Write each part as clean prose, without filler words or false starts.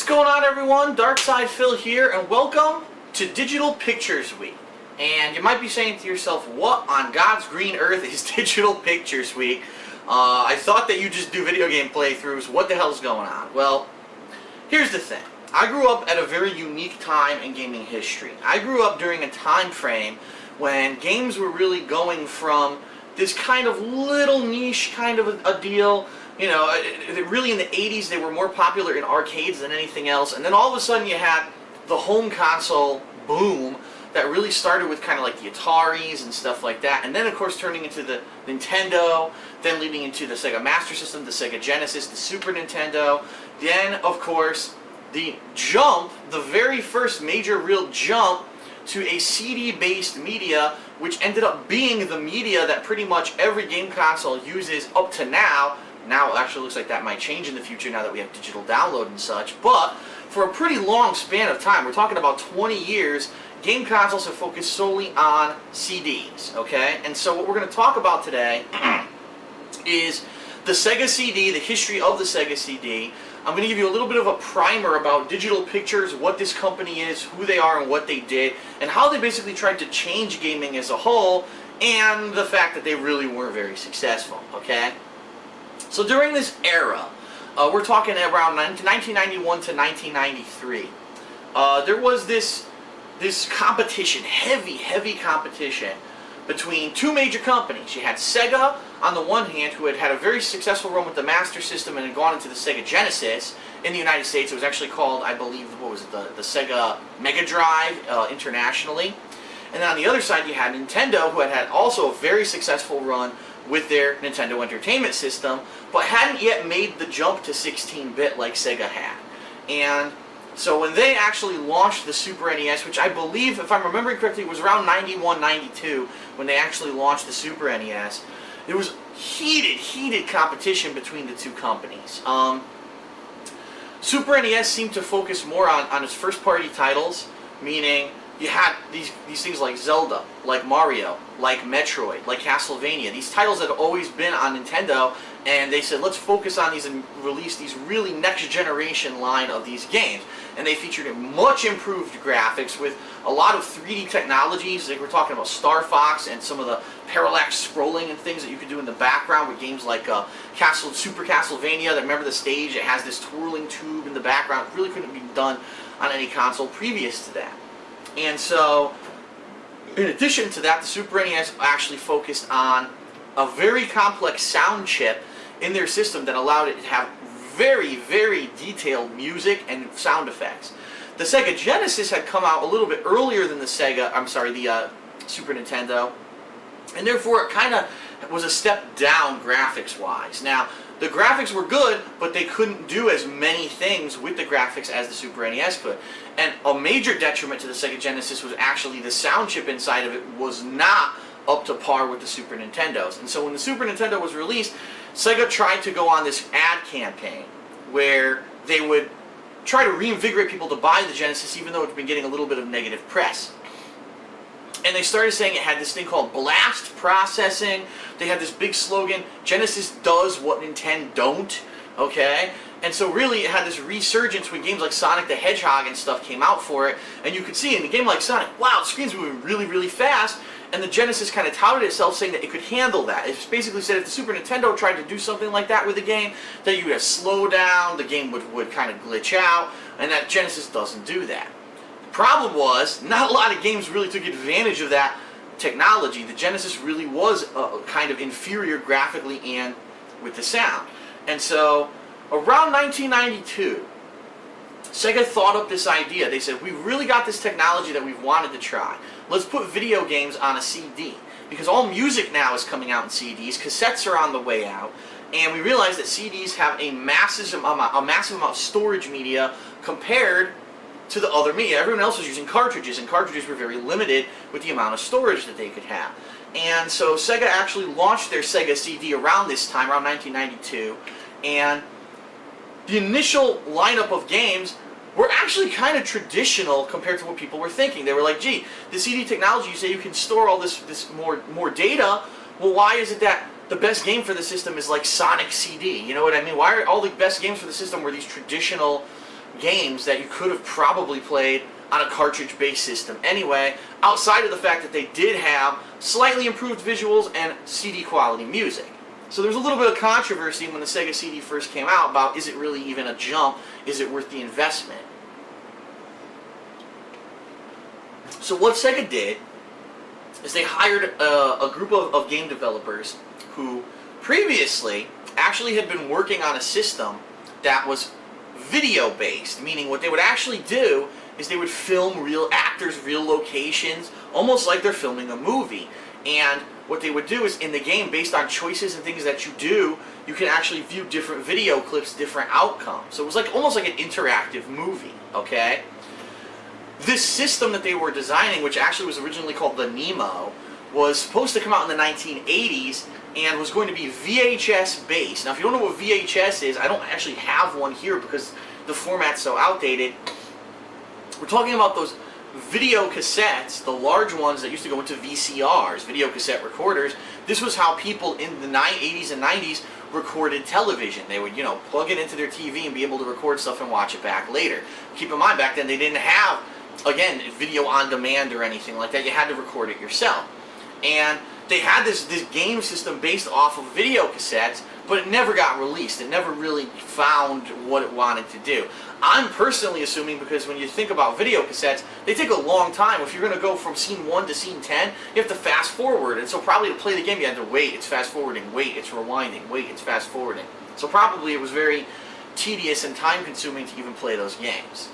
going on, everyone? Darkside Phil here, and welcome to Digital Pictures Week. And you might be saying to yourself, what on God's green earth is Digital Pictures Week? I thought that you just do video game playthroughs. What the hell's going on? Well, here's the thing. I grew up at a very unique time in gaming history. I grew up during a time frame when games were really going from this kind of little niche kind of a deal. You know, really in the 80s they were more popular in arcades than anything else, and then all of a sudden you had the home console boom that really started with kind of like the Ataris and stuff like that, and then of course turning into the Nintendo, then leading into the Sega Master System, the Sega Genesis, the Super Nintendo, then of course the jump, the very first major real jump to a CD-based media, which ended up being the media that pretty much every game console uses up to now. Now it actually looks like that might change in the future now that we have digital download and such, but for a pretty long span of time, we're talking about 20 years, game consoles have focused solely on CDs, okay? And so what we're going to talk about today is the Sega CD, the history of the Sega CD. I'm going to give you a little bit of a primer about Digital Pictures, what this company is, who they are, and what they did, and how they basically tried to change gaming as a whole, and the fact that they really weren't very successful, okay? So during this era, we're talking around 1991 to 1993, there was this competition, heavy competition between two major companies. You had Sega on the one hand, who had a very successful run with the Master System and had gone into the Sega Genesis in the United States. It was actually called, I believe, what was it, the Sega Mega Drive internationally. And then on the other side you had Nintendo, who had also a very successful run with their Nintendo Entertainment System, but hadn't yet made the jump to 16-bit like Sega had. And so when they actually launched the Super NES, which I believe, if I'm remembering correctly, it was around 91, 92 when they actually launched the Super NES, there was heated competition between the two companies. Super NES seemed to focus more on its first-party titles, meaning you had these things like Zelda, like Mario, like Metroid, like Castlevania. These titles had always been on Nintendo, and they said, let's focus on these and release these really next-generation line of these games. And they featured much improved graphics with a lot of 3D technologies. Like we're talking about Star Fox and some of the parallax scrolling and things that you could do in the background with games like Super Castlevania. That, remember the stage? It has this twirling tube in the background. It really couldn't be done on any console previous to that. And so, in addition to that, the Super NES actually focused on a very complex sound chip in their system that allowed it to have very detailed music and sound effects. The Sega Genesis had come out a little bit earlier than the Super Nintendo, and therefore it kind of was a step down graphics-wise. Now, the graphics were good, but they couldn't do as many things with the graphics as the Super NES could. And a major detriment to the Sega Genesis was actually the sound chip inside of it was not up to par with the Super Nintendo's. And so when the Super Nintendo was released, Sega tried to go on this ad campaign where they would try to reinvigorate people to buy the Genesis, even though it had been getting a little bit of negative press. And they started saying it had this thing called blast processing. They had this big slogan, Genesis does what Nintendo don't, okay? And so really it had this resurgence when games like Sonic the Hedgehog and stuff came out for it, and you could see in a game like Sonic, wow, the screen's moving really fast, and the Genesis kind of touted itself saying that it could handle that. It basically said if the Super Nintendo tried to do something like that with a game, that you would have slow down, the game would kind of glitch out, and that Genesis doesn't do that. Problem was, not a lot of games really took advantage of that technology. The Genesis really was kind of inferior graphically and with the sound. And so, around 1992, Sega thought up this idea. They said, we really got this technology that we've wanted to try. Let's put video games on a CD. Because all music now is coming out in CDs, cassettes are on the way out, and we realized that CDs have a massive amount of storage media compared to the other media. Everyone else was using cartridges, and cartridges were very limited with the amount of storage that they could have. And so Sega actually launched their Sega CD around this time, around 1992, and the initial lineup of games were actually kind of traditional compared to what people were thinking. They were like, gee, the CD technology, you say you can store all this more data, well, why is it that the best game for the system is like Sonic CD? You know what I mean? Why are all the best games for the system were these traditional games that you could have probably played on a cartridge-based system anyway, outside of the fact that they did have slightly improved visuals and CD quality music. So there's a little bit of controversy when the Sega CD first came out about, is it really even a jump? Is it worth the investment? So what Sega did is they hired a group of game developers who previously actually had been working on a system that was video-based, meaning what they would actually do is they would film real actors, real locations, almost like they're filming a movie. And what they would do is in the game, based on choices and things that you do, you can actually view different video clips, different outcomes. So it was like almost like an interactive movie, okay? This system that they were designing, which actually was originally called the Nemo, was supposed to come out in the 1980s and was going to be VHS based. Now if you don't know what VHS is, I don't actually have one here because the format's so outdated. We're talking about those video cassettes, the large ones that used to go into VCRs, video cassette recorders. This was how people in the 80s and 90s recorded television. They would, plug it into their TV and be able to record stuff and watch it back later. Keep in mind, back then they didn't have, again, video on demand or anything like that. You had to record it yourself. And they had this game system based off of video cassettes, but it never got released. It never really found what it wanted to do. I'm personally assuming, because when you think about video cassettes, they take a long time. If you're going to go from scene 1 to scene 10, you have to fast forward. And so probably to play the game, you had to wait. It's fast forwarding. Wait, it's rewinding. Wait, it's fast forwarding. So probably it was very tedious and time consuming to even play those games.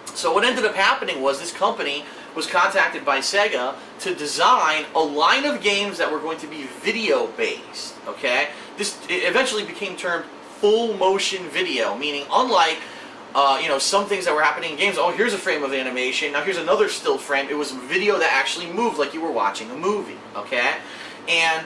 So what ended up happening was this company was contacted by Sega to design a line of games that were going to be video-based, okay? This eventually became termed full motion video, meaning unlike some things that were happening in games, oh, here's a frame of animation, now here's another still frame. It was video that actually moved like you were watching a movie, okay? And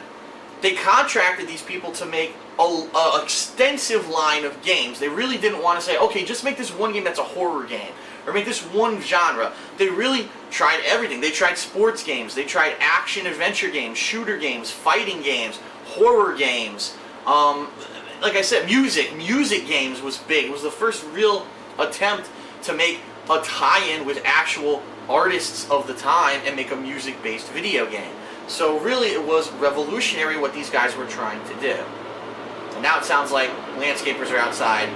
they contracted these people to make an extensive line of games. They really didn't want to say, okay, just make this one game that's a horror game, or make this one genre. They really tried everything. They tried sports games, they tried action-adventure games, shooter games, fighting games, horror games. Like I said, music games was big. It was the first real attempt to make a tie-in with actual artists of the time and make a music-based video game. So really it was revolutionary what these guys were trying to do. And now it sounds like landscapers are outside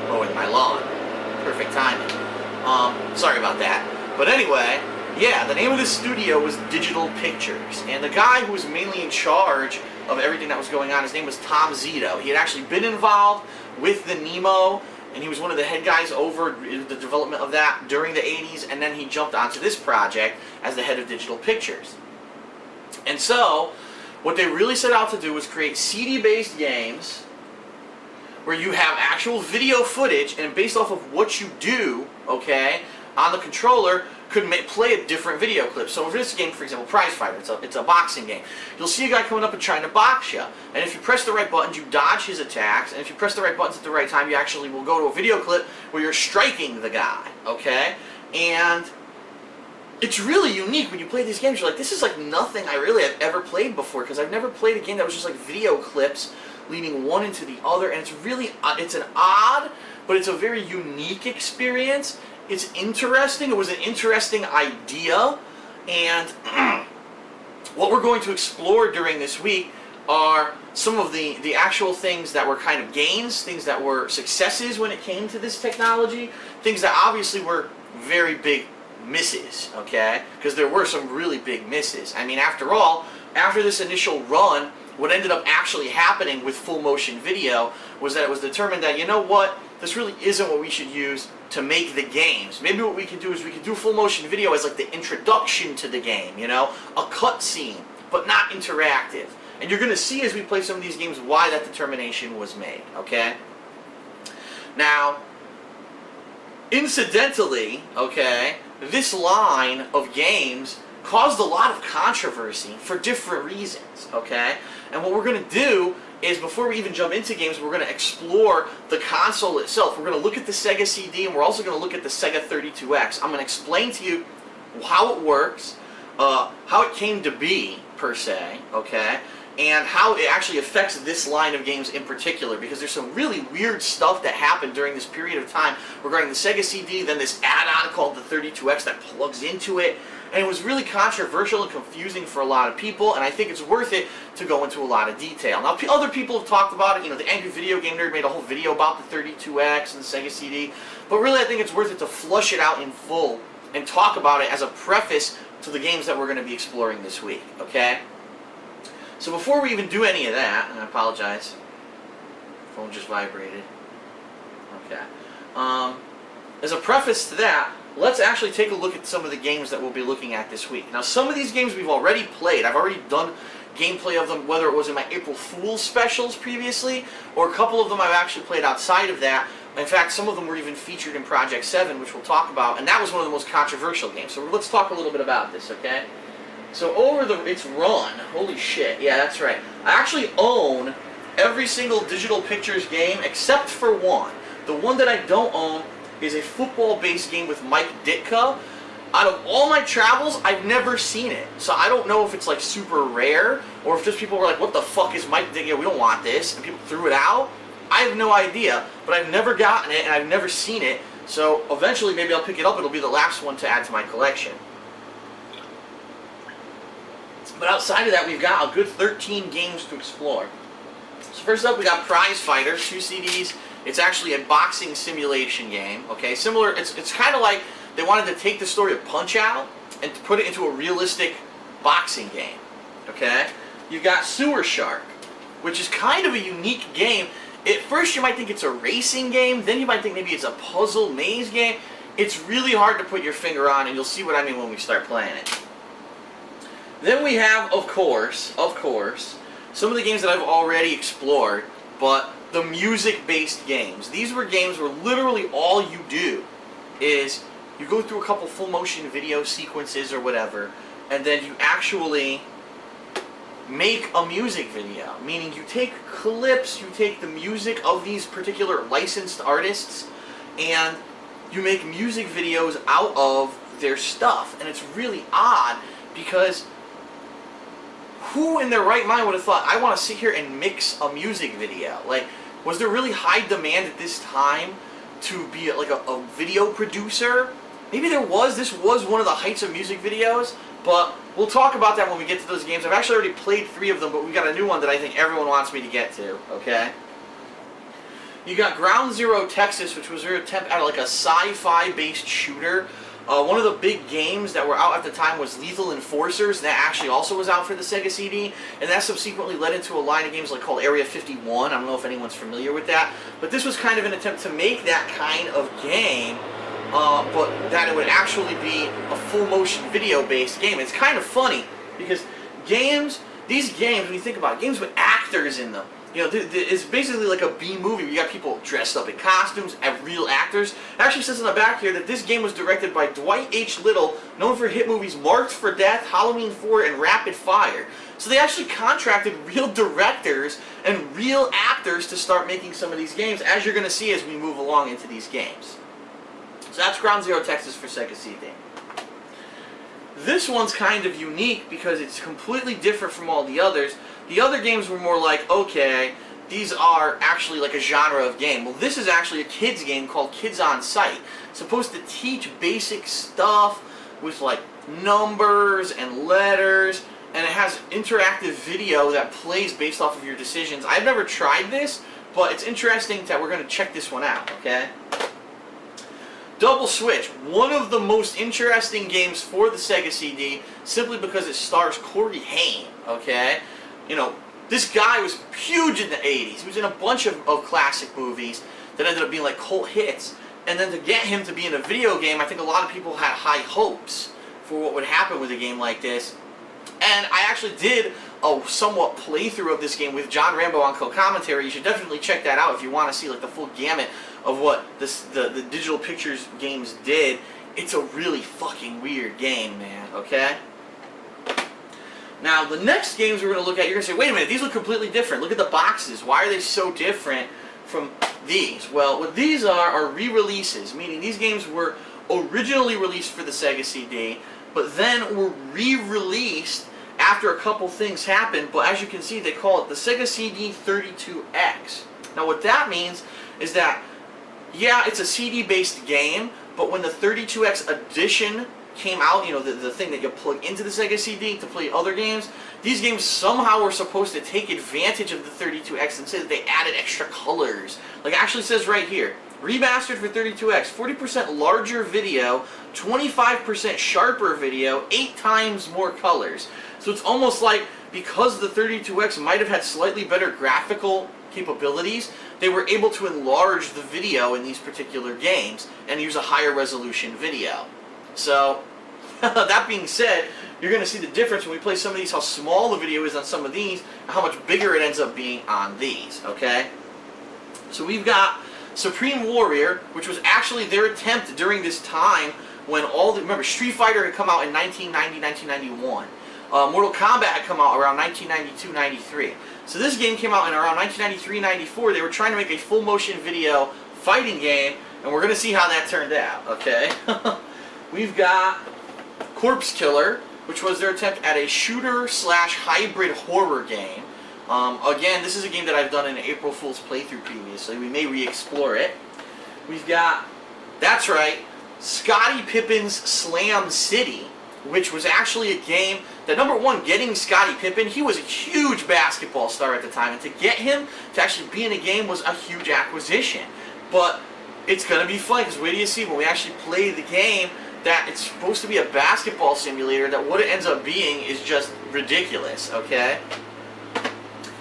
mowing my lawn. Perfect timing. Sorry about that. But anyway, yeah, the name of this studio was Digital Pictures. And the guy who was mainly in charge of everything that was going on, his name was Tom Zito. He had actually been involved with the Nemo, and he was one of the head guys over the development of that during the 80s, and then he jumped onto this project as the head of Digital Pictures. And so, what they really set out to do was create CD-based games where you have actual video footage, and based off of what you do, okay, on the controller, could play a different video clip. So for this game, for example, Prize Fighter, it's a boxing game. You'll see a guy coming up and trying to box you. And if you press the right buttons, you dodge his attacks. And if you press the right buttons at the right time, you actually will go to a video clip where you're striking the guy, okay? And it's really unique when you play these games. You're like, this is like nothing I really have ever played before, because I've never played a game that was just like video clips leading one into the other. And it's really, it's an odd, but it's a very unique experience. It's interesting. It was an interesting idea, and what we're going to explore during this week are some of the actual things that were kind of gains, things that were successes when it came to this technology, things that obviously were very big misses, okay? Because there were some really big misses. I mean, after all, after this initial run, what ended up actually happening with full motion video was that it was determined that, you know what, this really isn't what we should use to make the games. Maybe what we can do is we can do full motion video as like the introduction to the game, you know, a cutscene, but not interactive. And you're going to see as we play some of these games why that determination was made, okay? Now, incidentally, okay, this line of games caused a lot of controversy for different reasons, okay? And what we're going to do is, before we even jump into games, we're going to explore the console itself. We're going to look at the Sega CD, and we're also going to look at the Sega 32X. I'm going to explain to you how it works, how it came to be, per se, okay? and how it actually affects this line of games in particular, because there's some really weird stuff that happened during this period of time regarding the Sega CD, then this add-on called the 32X that plugs into it, and it was really controversial and confusing for a lot of people, and I think it's worth it to go into a lot of detail. Now, other people have talked about it. You know, the Angry Video Game Nerd made a whole video about the 32X and the Sega CD, but really I think it's worth it to flush it out in full and talk about it as a preface to the games that we're going to be exploring this week, okay? So before we even do any of that, and I apologize, phone just vibrated, okay, as a preface to that, let's actually take a look at some of the games that we'll be looking at this week. Now, some of these games we've already played. I've already done gameplay of them, whether it was in my April Fool's specials previously, or a couple of them I've actually played outside of that. In fact, some of them were even featured in Project 7, which we'll talk about, and that was one of the most controversial games. So let's talk a little bit about this, okay? So over its run, holy shit, yeah, that's right. I actually own every single Digital Pictures game except for one. The one that I don't own is a football-based game with Mike Ditka. Out of all my travels, I've never seen it. So I don't know if it's like super rare, or if just people were like, what the fuck is Mike Ditka? We don't want this, and people threw it out. I have no idea, but I've never gotten it, and I've never seen it. So eventually, maybe I'll pick it up. It'll be the last one to add to my collection. But outside of that, we've got a good 13 games to explore. So first up, we got Prize Fighter, 2 CDs. It's actually a boxing simulation game, okay? Similar, it's kind of like they wanted to take the story of Punch-Out and put it into a realistic boxing game, okay? You've got Sewer Shark, which is kind of a unique game. At first, you might think it's a racing game. Then you might think maybe it's a puzzle maze game. It's really hard to put your finger on, and you'll see what I mean when we start playing it. Then we have, of course, some of the games that I've already explored, but the music-based games. These were games where literally all you do is you go through a couple full-motion video sequences or whatever, and then you actually make a music video. Meaning you take clips, you take the music of these particular licensed artists, and you make music videos out of their stuff. And it's really odd because who in their right mind would have thought, I want to sit here and mix a music video? Like, was there really high demand at this time to be like a video producer? Maybe there was. This was one of the heights of music videos, but we'll talk about that when we get to those games. I've actually already played 3 of them, but we got a new one that I think everyone wants me to get to, okay? You got Ground Zero Texas, which was their attempt at like a sci-fi based shooter. One of the big games that were out at the time was Lethal Enforcers, and that actually also was out for the Sega CD, and that subsequently led into a line of games like called Area 51. I don't know if anyone's familiar with that, but this was kind of an attempt to make that kind of game, but that it would actually be a full motion video based game. It's kind of funny because these games, when you think about it, games with actors in them, you know, it's basically like a B movie. You got people dressed up in costumes, have real actors. It actually says on the back here that this game was directed by Dwight H. Little, known for hit movies Marked for Death, Halloween 4, and Rapid Fire. So they actually contracted real directors and real actors to start making some of these games, as you're going to see as we move along into these games. So that's Ground Zero Texas for Sega CD. This one's kind of unique because it's completely different from all the others. The other games were more like, okay, these are actually like a genre of game. Well, this is actually a kids game called Kids on Site. It's supposed to teach basic stuff with like numbers and letters, and it has interactive video that plays based off of your decisions. I've never tried this, but it's interesting that we're going to check this one out, okay? Double Switch, one of the most interesting games for the Sega CD, simply because it stars Corey Haim, okay? You know, this guy was huge in the 80s. He was in a bunch of classic movies that ended up being like cult hits. And then to get him to be in a video game, I think a lot of people had high hopes for what would happen with a game like this. And I actually did a somewhat playthrough of this game with John Rambo on co-commentary. You should definitely check that out if you want to see like the full gamut of what the Digital Pictures games did. It's a really fucking weird game, man, okay? Now, the next games we're going to look at, you're going to say, wait a minute, these look completely different. Look at the boxes. Why are they so different from these? Well, what these are re-releases, meaning these games were originally released for the Sega CD, but then were re-released after a couple things happened, but as you can see, they call it the Sega CD 32X. Now what that means is that, yeah, it's a CD-based game, but when the 32X edition came out, you know, the thing that you plug into the Sega CD to play other games, these games somehow were supposed to take advantage of the 32X and say that they added extra colors. Like it actually says right here, remastered for 32X, 40% larger video, 25% sharper video, 8 times more colors. So it's almost like because the 32X might have had slightly better graphical capabilities, they were able to enlarge the video in these particular games and use a higher resolution video. So, that being said, you're going to see the difference when we play some of these, how small the video is on some of these, and how much bigger it ends up being on these, okay? So we've got Supreme Warrior, which was actually their attempt during this time when remember, Street Fighter had come out in 1990, 1991. Mortal Kombat had come out around 1992, 93. So this game came out in around 1993, 94. They were trying to make a full motion video fighting game, and we're going to see how that turned out, okay? We've got Corpse Killer, which was their attempt at a shooter/hybrid horror game. Again, this is a game that I've done an April Fool's playthrough previously. We may re-explore it. We've got, that's right, Scottie Pippen's Slam City, which was actually a game that, number one, getting Scottie Pippen, he was a huge basketball star at the time, and to get him to actually be in a game was a huge acquisition. But it's going to be fun, because wait till you see when we actually play the game that it's supposed to be a basketball simulator, that what it ends up being is just ridiculous, okay?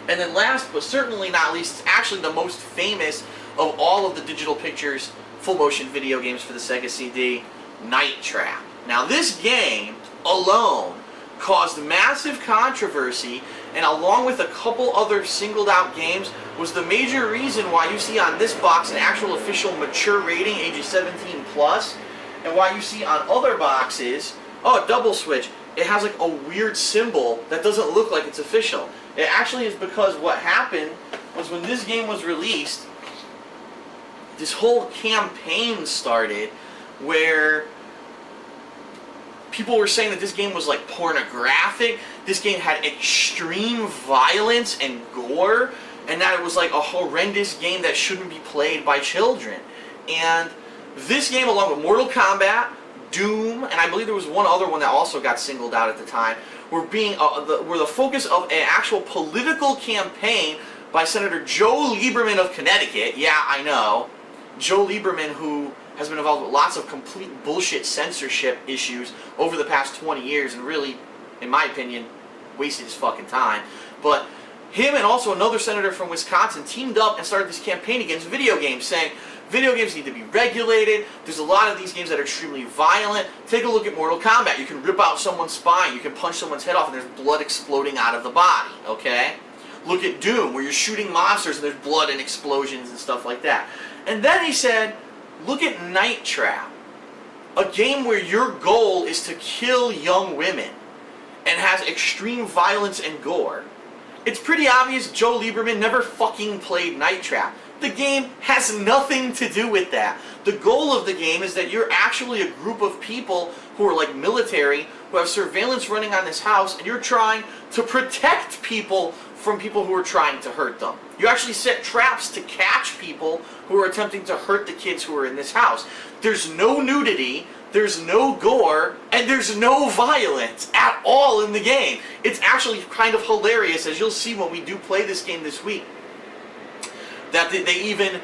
And then last, but certainly not least, it's actually the most famous of all of the Digital Pictures full motion video games for the Sega CD, Night Trap. Now this game alone caused massive controversy, and along with a couple other singled out games, was the major reason why you see on this box an actual official mature rating, ages 17 plus, and why you see on other boxes, oh, double switch, it has like a weird symbol that doesn't look like it's official. It actually is because what happened was when this game was released, this whole campaign started where people were saying that this game was like pornographic, this game had extreme violence and gore, and that it was like a horrendous game that shouldn't be played by children. And this game, along with Mortal Kombat, Doom, and I believe there was one other one that also got singled out at the time, were the focus of an actual political campaign by Senator Joe Lieberman of Connecticut. Yeah, I know. Joe Lieberman, who has been involved with lots of complete bullshit censorship issues over the past 20 years and really, in my opinion, wasted his fucking time. But him and also another senator from Wisconsin teamed up and started this campaign against video games, saying video games need to be regulated. There's a lot of these games that are extremely violent. Take a look at Mortal Kombat. You can rip out someone's spine, you can punch someone's head off, and there's blood exploding out of the body, okay? Look at Doom, where you're shooting monsters and there's blood and explosions and stuff like that. And then he said, look at Night Trap, a game where your goal is to kill young women and has extreme violence and gore. It's pretty obvious Joe Lieberman never fucking played Night Trap. The game has nothing to do with that. The goal of the game is that you're actually a group of people who are like military, who have surveillance running on this house, and you're trying to protect people from people who are trying to hurt them. You actually set traps to catch people who are attempting to hurt the kids who are in this house. There's no nudity, there's no gore, and there's no violence at all in the game. It's actually kind of hilarious, as you'll see when we do play this game this week, that they even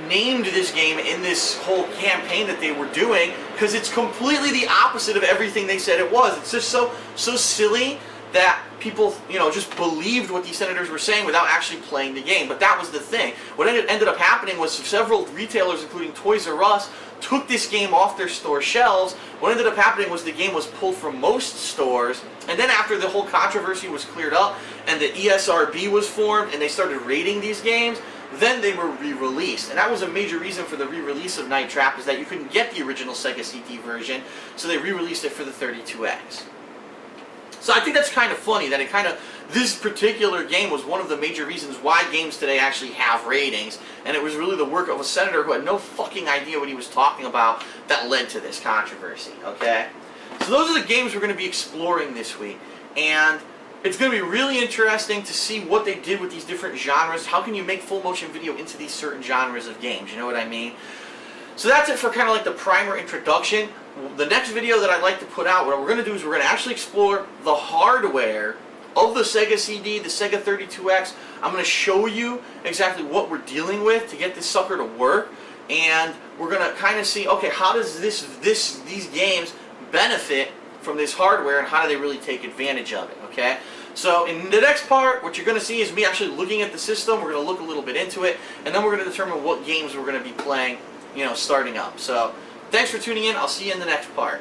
named this game in this whole campaign that they were doing, because it's completely the opposite of everything they said it was. It's just so silly that people, you know, just believed what these senators were saying without actually playing the game. But that was the thing. What ended up happening was several retailers, including Toys R Us, took this game off their store shelves. What ended up happening was the game was pulled from most stores, and then after the whole controversy was cleared up and the ESRB was formed and they started rating these games, then they were re-released. And that was a major reason for the re-release of Night Trap, is that you couldn't get the original Sega CD version, so they re-released it for the 32X. So I think that's kind of funny that this particular game was one of the major reasons why games today actually have ratings, and it was really the work of a senator who had no fucking idea what he was talking about that led to this controversy, okay? So those are the games we're going to be exploring this week, and it's going to be really interesting to see what they did with these different genres. How can you make full motion video into these certain genres of games? You know what I mean? So that's it for kind of like the primer introduction. The next video that I'd like to put out, what we're going to do is we're going to actually explore the hardware of the Sega CD, the Sega 32X. I'm going to show you exactly what we're dealing with to get this sucker to work, and we're going to kind of see, okay, how does these games benefit from this hardware, and how do they really take advantage of it, okay? So in the next part, what you're going to see is me actually looking at the system. We're going to look a little bit into it, and then we're going to determine what games we're going to be playing, you know, starting up. So thanks for tuning in. I'll see you in the next part.